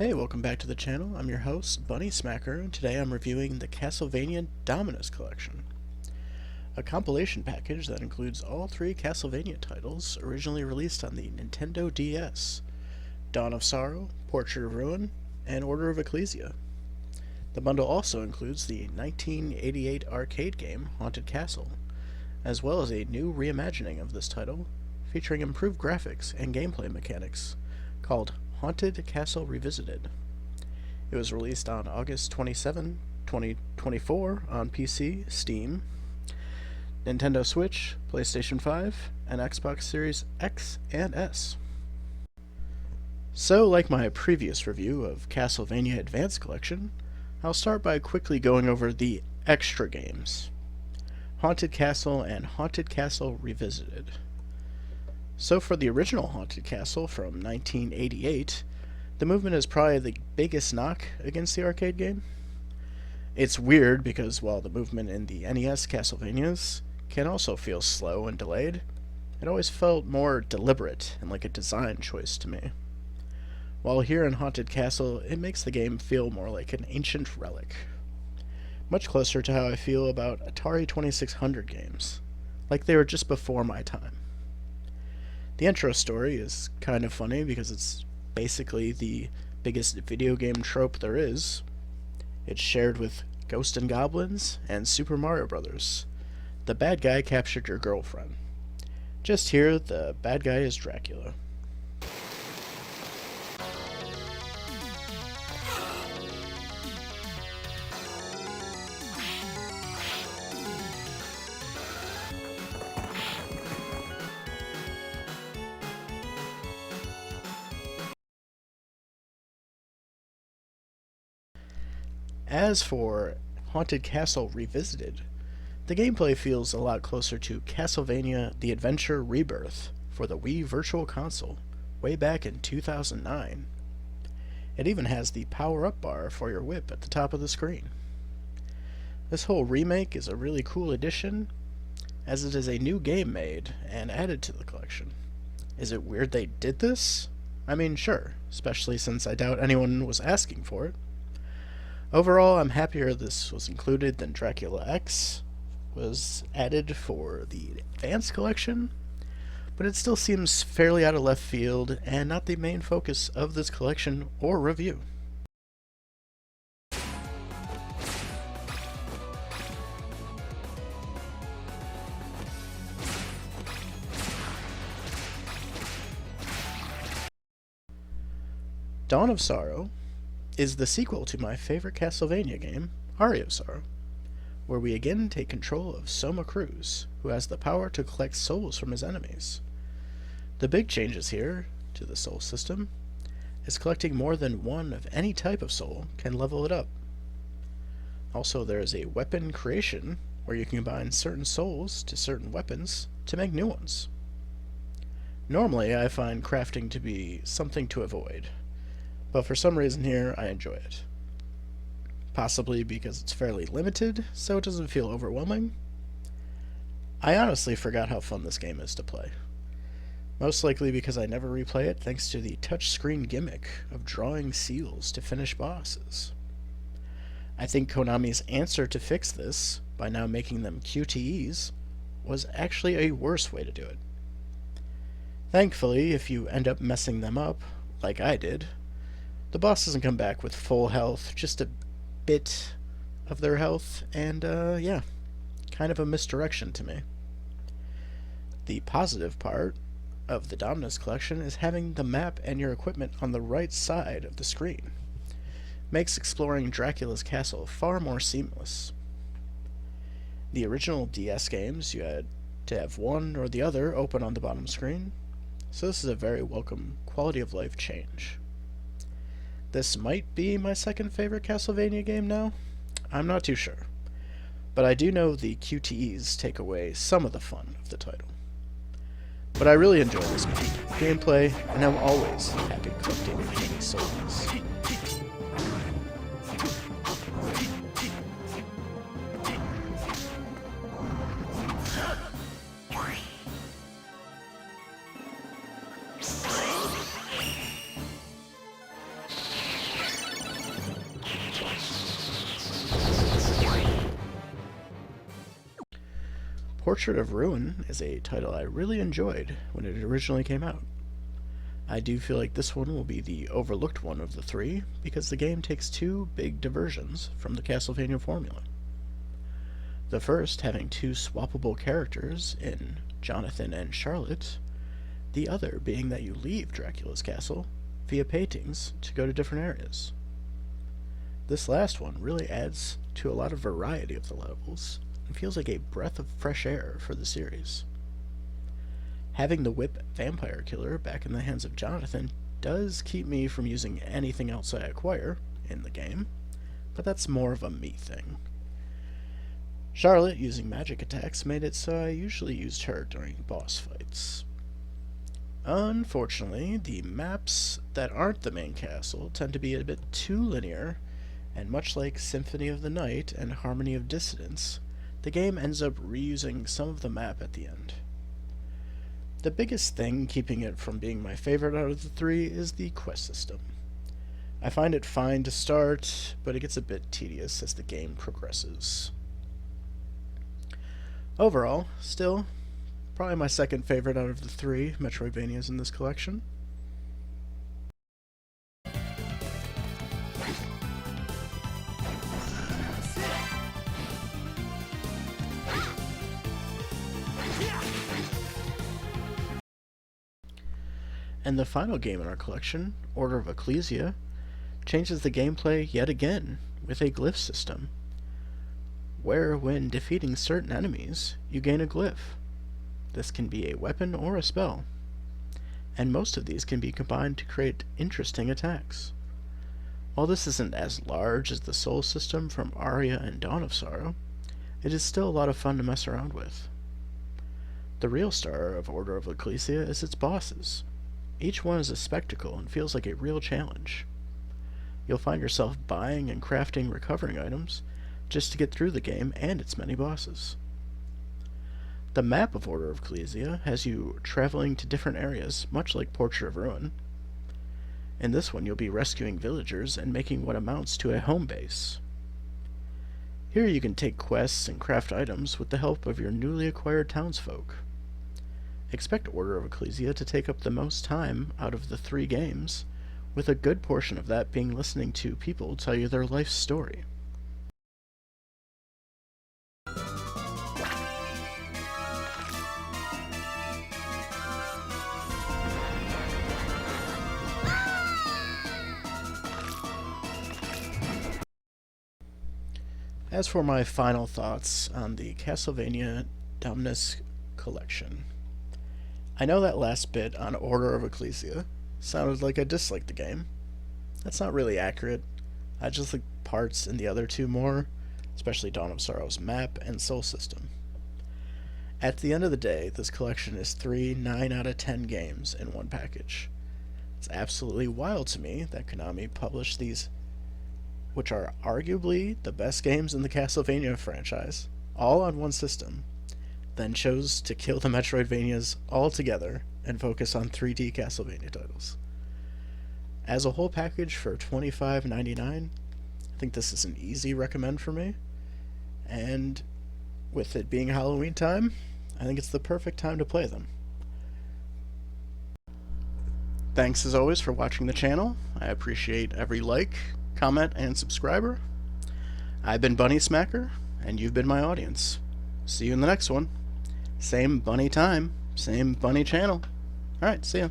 Hey, welcome back to the channel. I'm your host, Bunnysmacker, and today I'm reviewing the Castlevania Dominus Collection, a compilation package that includes all three Castlevania titles originally released on the Nintendo DS: Dawn of Sorrow, Portrait of Ruin, and Order of Ecclesia. The bundle also includes the 1988 arcade game Haunted Castle, as well as a new reimagining of this title, featuring improved graphics and gameplay mechanics, called Haunted Castle Revisited. It was released on August 27, 2024 on PC, Steam, Nintendo Switch, PlayStation 5, and Xbox Series X and S. So, like my previous review of Castlevania Advance Collection, I'll start by quickly going over the extra games: Haunted Castle and Haunted Castle Revisited. So for the original Haunted Castle from 1988, the movement is probably the biggest knock against the arcade game. It's weird because while the movement in the NES Castlevanias can also feel slow and delayed, it always felt more deliberate and like a design choice to me. While here in Haunted Castle, it makes the game feel more like an ancient relic. Much closer to how I feel about Atari 2600 games, like they were just before my time. The intro story is kind of funny because it's basically the biggest video game trope there is. It's shared with Ghosts and Goblins and Super Mario Bros. The bad guy captured your girlfriend. Just here, the bad guy is Dracula. As for Haunted Castle Revisited, the gameplay feels a lot closer to Castlevania The Adventure Rebirth for the Wii Virtual Console, way back in 2009. It even has the power-up bar for your whip at the top of the screen. This whole remake is a really cool addition, as it is a new game made and added to the collection. Is it weird they did this? I mean, sure, especially since I doubt anyone was asking for it. Overall, I'm happier this was included than Dracula X was added for the Advance Collection, but it still seems fairly out of left field and not the main focus of this collection or review. Dawn of Sorrow is the sequel to my favorite Castlevania game, Aria of Sorrow, where we again take control of Soma Cruz, who has the power to collect souls from his enemies. The big changes here to the soul system is collecting more than one of any type of soul can level it up. Also, there is a weapon creation where you can combine certain souls to certain weapons to make new ones. Normally, I find crafting to be something to avoid, but for some reason here, I enjoy it. Possibly because it's fairly limited, so it doesn't feel overwhelming. I honestly forgot how fun this game is to play. Most likely because I never replay it thanks to the touchscreen gimmick of drawing seals to finish bosses. I think Konami's answer to fix this, by now making them QTEs, was actually a worse way to do it. Thankfully, if you end up messing them up, like I did, the boss doesn't come back with full health, just a bit of their health, and yeah, kind of a misdirection to me. The positive part of the Dominus Collection is having the map and your equipment on the right side of the screen. Makes exploring Dracula's castle far more seamless. The original DS games, you had to have one or the other open on the bottom screen, so this is a very welcome quality of life change. This might be my second favorite Castlevania game now. I'm not too sure. But I do know the QTEs take away some of the fun of the title. But I really enjoy this gameplay, and I'm always happy collecting mini souls. Portrait of Ruin is a title I really enjoyed when it originally came out. I do feel like this one will be the overlooked one of the three, because the game takes two big diversions from the Castlevania formula. The first having two swappable characters in Jonathan and Charlotte, the other being that you leave Dracula's castle via paintings to go to different areas. This last one really adds to a lot of variety of the levels, and feels like a breath of fresh air for the series. Having the whip vampire killer back in the hands of Jonathan does keep me from using anything else I acquire in the game, but that's more of a me thing. Charlotte using magic attacks made it so I usually used her during boss fights. Unfortunately, the maps that aren't the main castle tend to be a bit too linear, and much like Symphony of the Night and Harmony of Dissonance, the game ends up reusing some of the map at the end. The biggest thing keeping it from being my favorite out of the three is the quest system. I find it fine to start, but it gets a bit tedious as the game progresses. Overall, still, probably my second favorite out of the three Metroidvanias in this collection. And the final game in our collection, Order of Ecclesia, changes the gameplay yet again with a glyph system, where when defeating certain enemies, you gain a glyph. This can be a weapon or a spell, and most of these can be combined to create interesting attacks. While this isn't as large as the soul system from Aria and Dawn of Sorrow, it is still a lot of fun to mess around with. The real star of Order of Ecclesia is its bosses. Each one is a spectacle and feels like a real challenge. You'll find yourself buying and crafting recovering items just to get through the game and its many bosses. The map of Order of Ecclesia has you traveling to different areas, much like Portrait of Ruin. In this one, you'll be rescuing villagers and making what amounts to a home base. Here you can take quests and craft items with the help of your newly acquired townsfolk. Expect Order of Ecclesia to take up the most time out of the three games, with a good portion of that being listening to people tell you their life story. As for my final thoughts on the Castlevania Dominus Collection, I know that last bit on Order of Ecclesia sounded like I disliked the game. That's not really accurate. I just like parts in the other two more, especially Dawn of Sorrow's map and soul system. At the end of the day, this collection is 3 9 out of 10 games in one package. It's absolutely wild to me that Konami published these, which are arguably the best games in the Castlevania franchise, all on one system, then chose to kill the Metroidvanias altogether and focus on 3D Castlevania titles. As a whole package for $25.99, I think this is an easy recommend for me, and with it being Halloween time, I think it's the perfect time to play them. Thanks as always for watching the channel. I appreciate every like, comment, and subscriber. I've been Bunnysmacker, and you've been my audience. See you in the next one. Same bunny time, same bunny channel. Alright, see ya.